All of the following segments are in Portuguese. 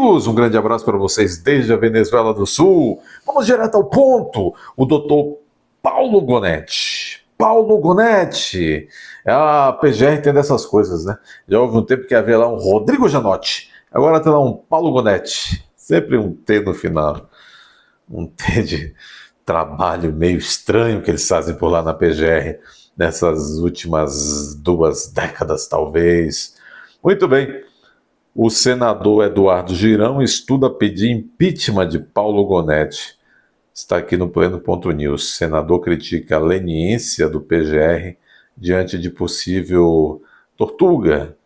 amigos, um grande abraço para vocês desde a Venezuela do Sul. Vamos direto ao ponto. O doutor Paulo Gonetti. Paulo Gonetti. A PGR tem dessas coisas, né? Já houve um tempo que havia lá um Rodrigo Janotti. Agora tem lá um Paulo Gonetti. Sempre um T no final. Um T de trabalho meio estranho que eles fazem por lá na PGR nessas últimas 2 décadas, talvez. Muito bem. O senador Eduardo Girão estuda pedir impeachment de Paulo Gonetti. Está aqui no Pleno.news. Senador critica a leniência do PGR diante de possível tortura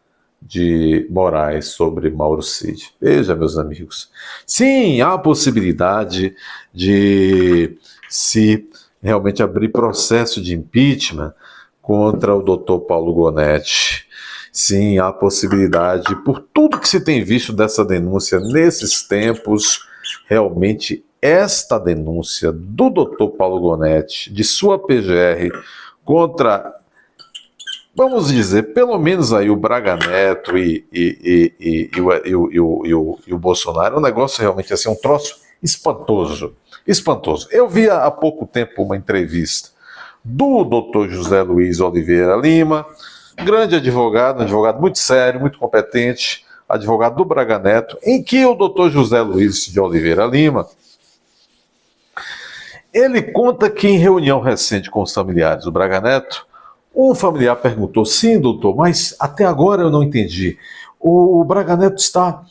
de Moraes sobre Mauro Cid. Veja, meus amigos. Sim, há a possibilidade de se realmente abrir processo de impeachment contra o doutor Paulo Gonetti. Sim, há possibilidade, por tudo que se tem visto dessa denúncia nesses tempos, realmente esta denúncia do Dr. Paulo Gonetti, de sua PGR, contra, vamos dizer, pelo menos aí o Braga Neto e o Bolsonaro, é um negócio realmente assim, um troço espantoso, espantoso. Eu vi há pouco tempo uma entrevista do Dr. José Luiz Oliveira Lima, grande advogado, um advogado muito sério, muito competente, advogado do Braga Neto, em que o doutor José Luiz de Oliveira Lima, ele conta que em reunião recente com os familiares do Braga Neto, um familiar perguntou, sim, doutor, mas até agora eu não entendi, o Braga Neto está,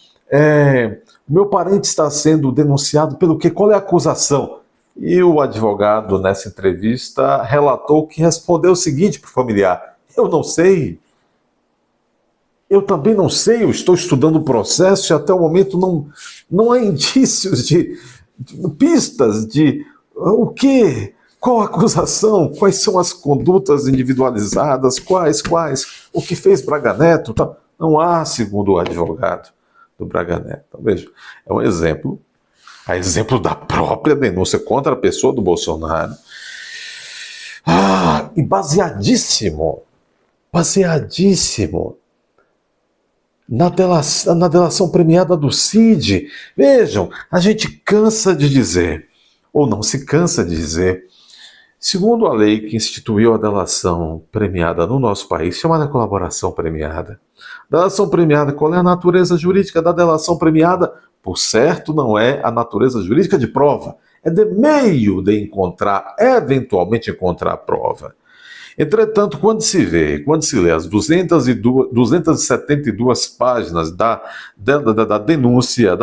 meu parente está sendo denunciado pelo quê? Qual é a acusação? E o advogado, nessa entrevista, relatou que respondeu o seguinte para o familiar, eu não sei. Eu também não sei. Eu estou estudando o processo e até o momento não há indícios de pistas de o quê? Qual a acusação? Quais são as condutas individualizadas? Quais? O que fez Braga Neto? Não há, segundo o advogado do Braga Neto. Então, veja, é um exemplo, a exemplo da própria denúncia contra a pessoa do Bolsonaro. E baseadíssimo na delação premiada do Cid. Vejam, a gente cansa de dizer, ou não se cansa de dizer, segundo a lei que instituiu a delação premiada no nosso país, chamada colaboração premiada. Delação premiada, qual é a natureza jurídica da delação premiada? Por certo, não é a natureza jurídica de prova, é de meio de eventualmente encontrar a prova. Entretanto, quando se lê as 272 páginas da denúncia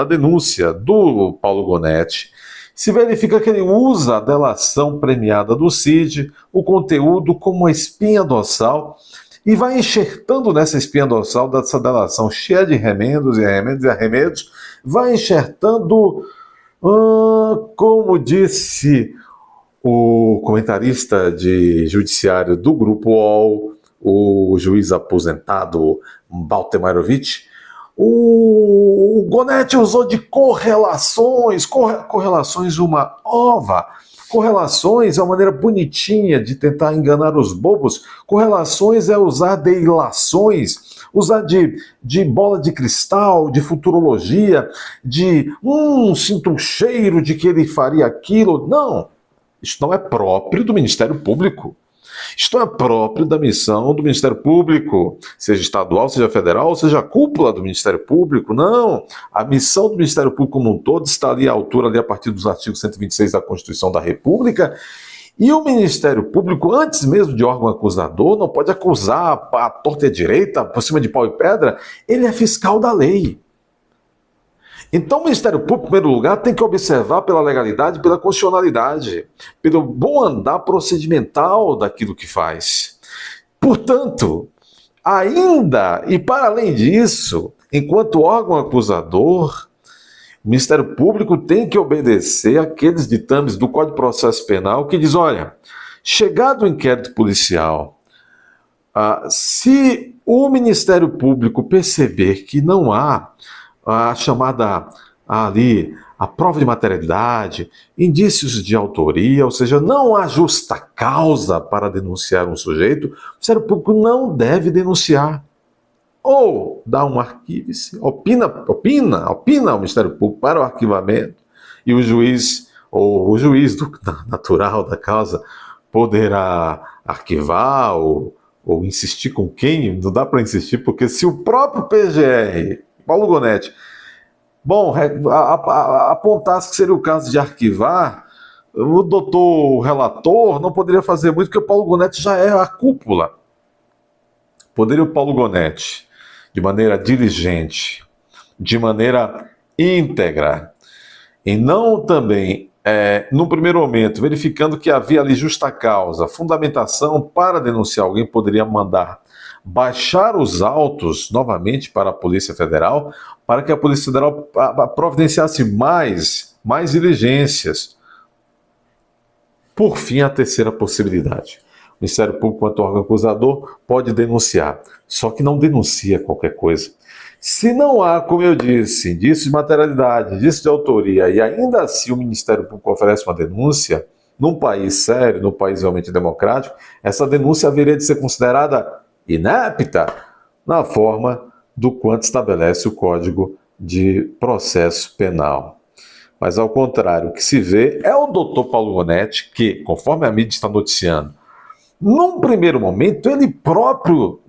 do Paulo Gonetti, se verifica que ele usa a delação premiada do Cid, o conteúdo como uma espinha dorsal, e vai enxertando nessa espinha dorsal dessa delação cheia de remendos e arremedos, vai enxertando, como disse o comentarista de judiciário do Grupo UOL, o juiz aposentado Baltemarovich, o Gonetti usou de correlações, uma ova. Correlações é uma maneira bonitinha de tentar enganar os bobos. Correlações é usar de ilações, usar de bola de cristal, de futurologia, sinto um cheiro de que ele faria aquilo. Não. Isto não é próprio do Ministério Público. Isto é próprio da missão do Ministério Público, seja estadual, seja federal, seja a cúpula do Ministério Público. Não. A missão do Ministério Público como um todo está ali à altura, ali a partir dos artigos 126 da Constituição da República. E o Ministério Público, antes mesmo de órgão acusador, não pode acusar a torta e a direita, por cima de pau e pedra. Ele é fiscal da lei. Então o Ministério Público, em primeiro lugar, tem que observar pela legalidade, pela constitucionalidade, pelo bom andar procedimental daquilo que faz. Portanto, ainda, e para além disso, enquanto órgão acusador, o Ministério Público tem que obedecer àqueles ditames do Código de Processo Penal que diz, olha, chegado o inquérito policial, se o Ministério Público perceber que não há a chamada ali, a prova de materialidade, indícios de autoria, ou seja, não há justa causa para denunciar um sujeito, o Ministério Público não deve denunciar. ou dá um arquivo-se, opina o Ministério Público para o arquivamento, e o juiz, ou o juiz natural da causa, poderá arquivar ou insistir com quem? Não dá para insistir, porque se o próprio PGR, Paulo Gonetti, apontasse que seria o caso de arquivar, o doutor relator não poderia fazer muito, porque o Paulo Gonetti já é a cúpula. Poderia o Paulo Gonetti, de maneira diligente, de maneira íntegra, e não também, no primeiro momento, verificando que havia ali justa causa, fundamentação para denunciar alguém, poderia mandar baixar os autos novamente para a Polícia Federal, para que a Polícia Federal providenciasse mais diligências. Por fim, a terceira possibilidade. O Ministério Público, quanto órgão acusador, pode denunciar, só que não denuncia qualquer coisa. Se não há, como eu disse, indício de materialidade, indício de autoria, e ainda assim o Ministério Público oferece uma denúncia, num país sério, num país realmente democrático, essa denúncia haveria de ser considerada inapta na forma do quanto estabelece o Código de Processo Penal. Mas, ao contrário, o que se vê é o doutor Paulo Gonetti, que, conforme a mídia está noticiando, num primeiro momento, ele próprio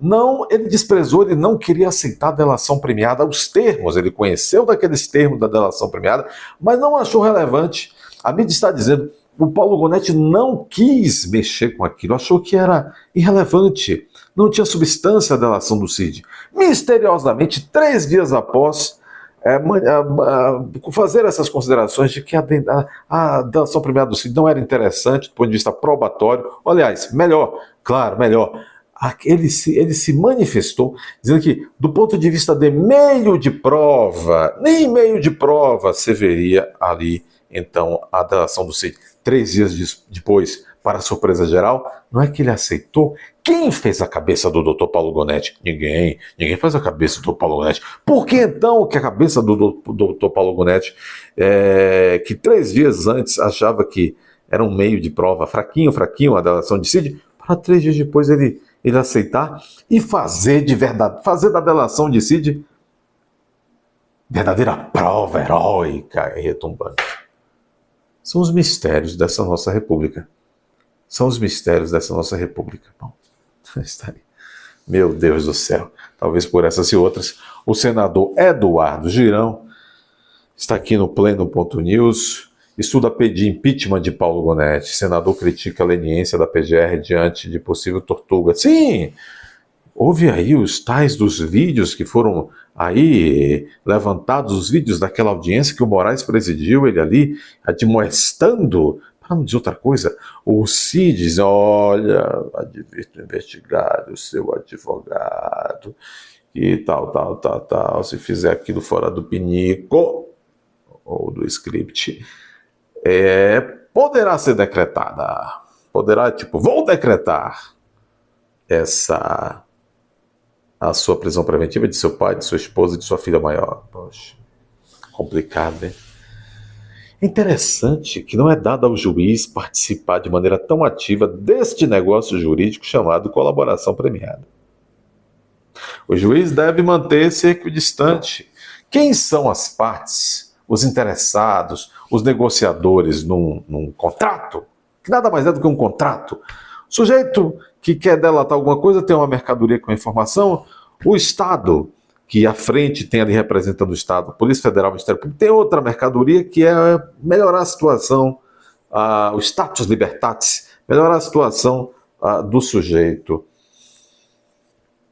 ele desprezou, ele não queria aceitar a delação premiada, os termos, ele conheceu daqueles termos da delação premiada, mas não achou relevante. A mídia está dizendo, o Paulo Gonetti não quis mexer com aquilo, achou que era irrelevante, não tinha substância a delação do Cid. Misteriosamente, 3 dias após fazer essas considerações de que a delação premiada do Cid não era interessante do ponto de vista probatório. Aliás, melhor, ele se manifestou dizendo que, do ponto de vista de meio de prova, nem meio de prova se veria ali, então, a delação do Cid. 3 dias depois, para a surpresa geral, não é que ele aceitou. Quem fez a cabeça do Dr. Paulo Gonetti? Ninguém faz a cabeça do Dr. Paulo Gonetti. Por que então que a cabeça do Dr. Paulo Gonetti, que 3 dias antes achava que era um meio de prova fraquinho, a delação de Cid, para 3 dias depois ele aceitar e fazer da delação de Cid verdadeira prova heróica e retumbante? São os mistérios dessa nossa república. Bom, está aí. Meu Deus do céu. Talvez por essas e outras, o senador Eduardo Girão está aqui no Pleno.news, estuda pedir impeachment de Paulo Gonetti. Senador critica a leniência da PGR diante de possível tortuga. Sim, houve aí os tais dos vídeos que foram aí levantados, os vídeos daquela audiência que o Moraes presidiu, ele ali admoestando. Para não dizer outra coisa, o Cid diz, olha, advirto investigar o seu advogado, e tal, se fizer aquilo fora do pinico, ou do script, poderá ser decretada, vou decretar a sua prisão preventiva de seu pai, de sua esposa e de sua filha maior. Poxa, complicado, hein? É interessante que não é dado ao juiz participar de maneira tão ativa deste negócio jurídico chamado colaboração premiada. O juiz deve manter-se equidistante. Quem são as partes, os interessados, os negociadores num contrato? Que nada mais é do que um contrato. O sujeito que quer delatar alguma coisa tem uma mercadoria com informação, o Estado, que à frente tem ali representando o Estado, Polícia Federal, Ministério Público, tem outra mercadoria que é melhorar a situação, o status libertatis, melhorar a situação do sujeito.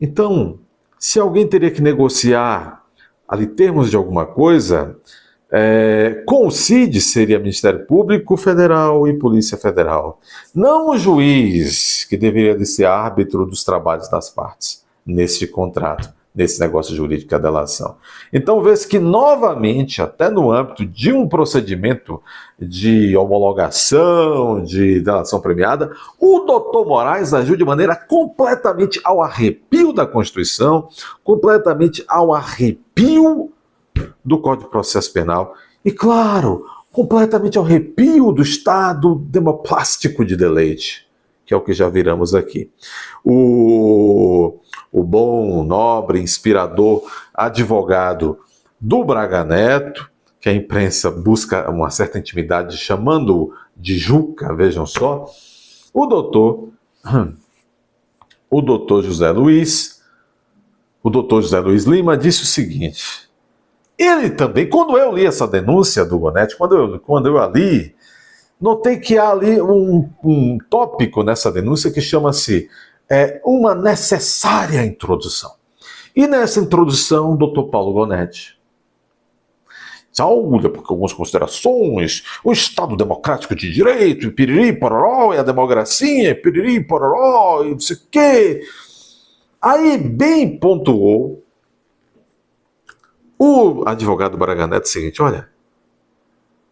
Então, se alguém teria que negociar ali termos de alguma coisa, com o CID seria Ministério Público Federal e Polícia Federal. Não o juiz, que deveria de ser árbitro dos trabalhos das partes nesse contrato, nesse negócio jurídico da delação. Então vê-se que novamente, até no âmbito de um procedimento de homologação, de delação premiada, o doutor Moraes agiu de maneira completamente ao arrepio da Constituição, completamente ao arrepio do Código de Processo Penal e, claro, completamente ao arrepio do Estado demoplástico de deleite. que é o que já viramos aqui. O bom, nobre, inspirador advogado do Braga Neto, que a imprensa busca uma certa intimidade chamando-o de Juca, vejam só, o doutor José Luiz Lima disse o seguinte: ele também, quando eu li essa denúncia do Gonetti, quando eu a li, notei que há ali um tópico nessa denúncia que chama-se uma necessária introdução. E nessa introdução, o doutor Paulo Gonetti, olha, porque algumas considerações, o Estado Democrático de Direito, e piriri, pororó, e a democracia, e piriri, pororó, e não sei o quê. Aí bem pontuou o advogado Braga Neto o seguinte: olha,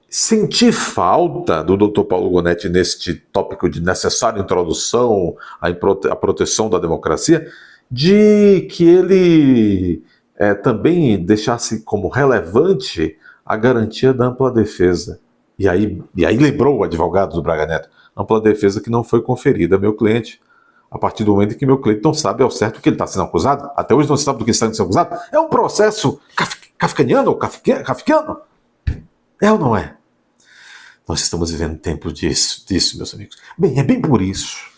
senti falta do Dr. Paulo Gonetti neste tópico de necessária introdução à proteção da democracia, de que ele também deixasse como relevante a garantia da ampla defesa. E aí lembrou o advogado do Braga Neto, ampla defesa que não foi conferida ao meu cliente, a partir do momento em que meu cliente não sabe ao certo o que ele está sendo acusado. Até hoje não se sabe do que ele está sendo acusado. É um processo kafkaniano ou kafkiano? É ou não é? Nós estamos vivendo tempo disso, meus amigos. Bem, é bem por isso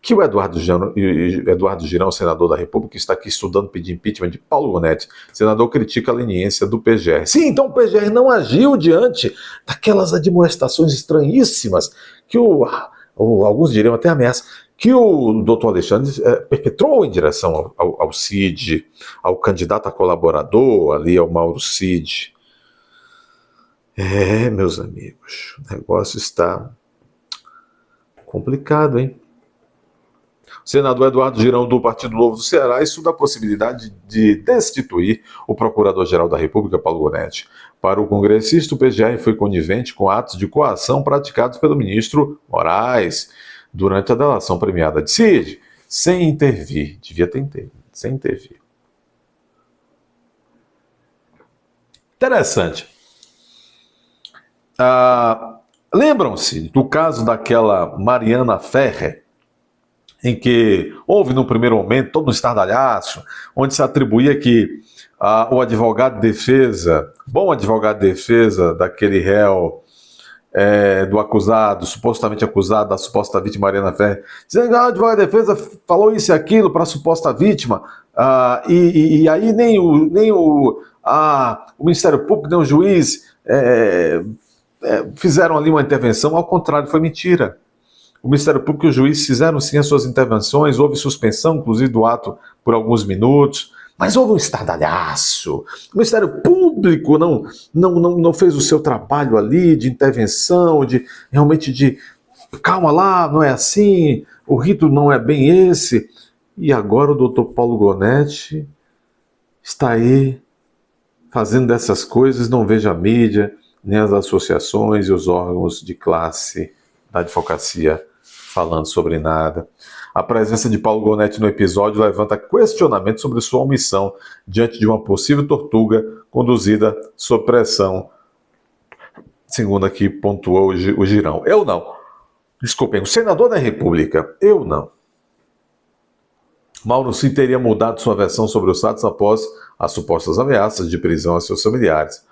que o Eduardo Girão, senador da República, está aqui estudando pedir impeachment de Paulo Gonetti. O senador critica a leniência do PGR. Sim, então o PGR não agiu diante daquelas admoestações estranhíssimas que alguns diriam até ameaça, que o doutor Alexandre perpetrou em direção ao Cid, ao candidato a colaborador, ali ao Mauro Cid. Meus amigos, o negócio está complicado, hein? O senador Eduardo Girão, do Partido Novo do Ceará, estuda a possibilidade de destituir o Procurador-Geral da República, Paulo Gonetti. Para o congressista, o PGR foi conivente com atos de coação praticados pelo ministro Moraes durante a delação premiada de Cid, sem intervir. Devia ter intervido, sem intervir. Interessante. Lembram-se do caso daquela Mariana Ferrer, em que houve, no primeiro momento, todo um estardalhaço, onde se atribuía que o advogado de defesa, bom advogado de defesa daquele réu, do acusado, supostamente acusado, da suposta vítima Mariana Ferrer, dizendo que o advogado de defesa falou isso e aquilo para a suposta vítima, e aí nem o Ministério Público, nem o juiz fizeram ali uma intervenção. Ao contrário, foi mentira. O Ministério Público e o juiz fizeram sim as suas intervenções, houve suspensão, inclusive, do ato por alguns minutos, mas houve um estardalhaço. O Ministério Público não fez o seu trabalho ali de intervenção, de calma lá, não é assim, o rito não é bem esse. E agora o doutor Paulo Gonetti está aí fazendo dessas coisas, não veja a mídia, nem as associações e os órgãos de classe da advocacia falando sobre nada. A presença de Paulo Gonetti no episódio levanta questionamento sobre sua omissão diante de uma possível tortura conduzida sob pressão, segundo aqui pontuou o Girão. Eu não. Desculpem, o senador da República, eu não. Mauro Cid teria mudado sua versão sobre os fatos após as supostas ameaças de prisão a seus familiares.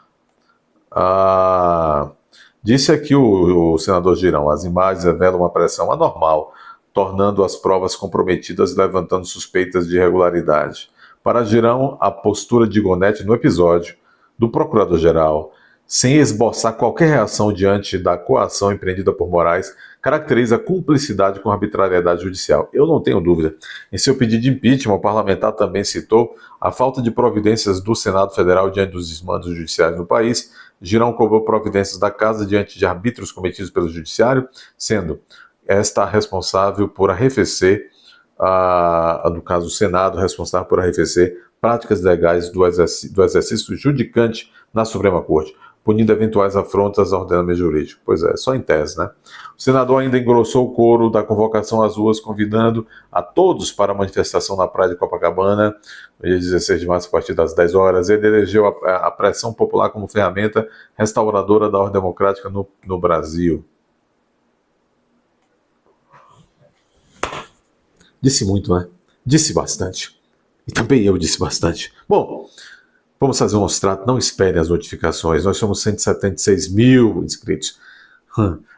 Disse aqui o senador Girão: as imagens revelam uma pressão anormal, tornando as provas comprometidas e levantando suspeitas de irregularidade. Para Girão, a postura de Gonetti no episódio do procurador-geral, sem esboçar qualquer reação diante da coação empreendida por Moraes, caracteriza a cumplicidade com a arbitrariedade judicial. Eu não tenho dúvida. Em seu pedido de impeachment, o parlamentar também citou a falta de providências do Senado Federal diante dos desmandos judiciais no país. Girão cobrou providências da Casa diante de arbítrios cometidos pelo Judiciário, sendo esta responsável por arrefecer, no caso o Senado, responsável por arrefecer práticas legais do exercício judicante na Suprema Corte, punindo eventuais afrontas ao ordenamento jurídico. Pois é, só em tese, né? O senador ainda engrossou o coro da convocação às ruas, convidando a todos para a manifestação na praia de Copacabana, no dia 16 de março, a partir das 10 horas. Ele elegeu a pressão popular como ferramenta restauradora da ordem democrática no Brasil. Disse muito, né? Disse bastante. E também eu disse bastante. Bom, vamos fazer um extrato. Não esperem as notificações. Nós somos 176 mil inscritos.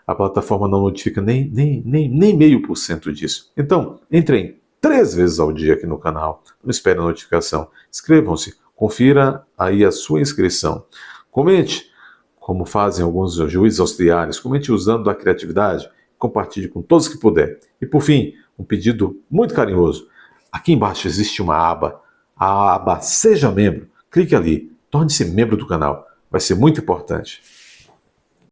A plataforma não notifica nem 0,5% disso. Então, entrem 3 vezes ao dia aqui no canal. Não esperem a notificação. Inscrevam-se. Confira aí a sua inscrição. Comente, como fazem alguns juízes auxiliares. Comente usando a criatividade. Compartilhe com todos que puder. E por fim, um pedido muito carinhoso. Aqui embaixo existe uma aba. A aba Seja Membro. Clique ali. Torne-se membro do canal. Vai ser muito importante.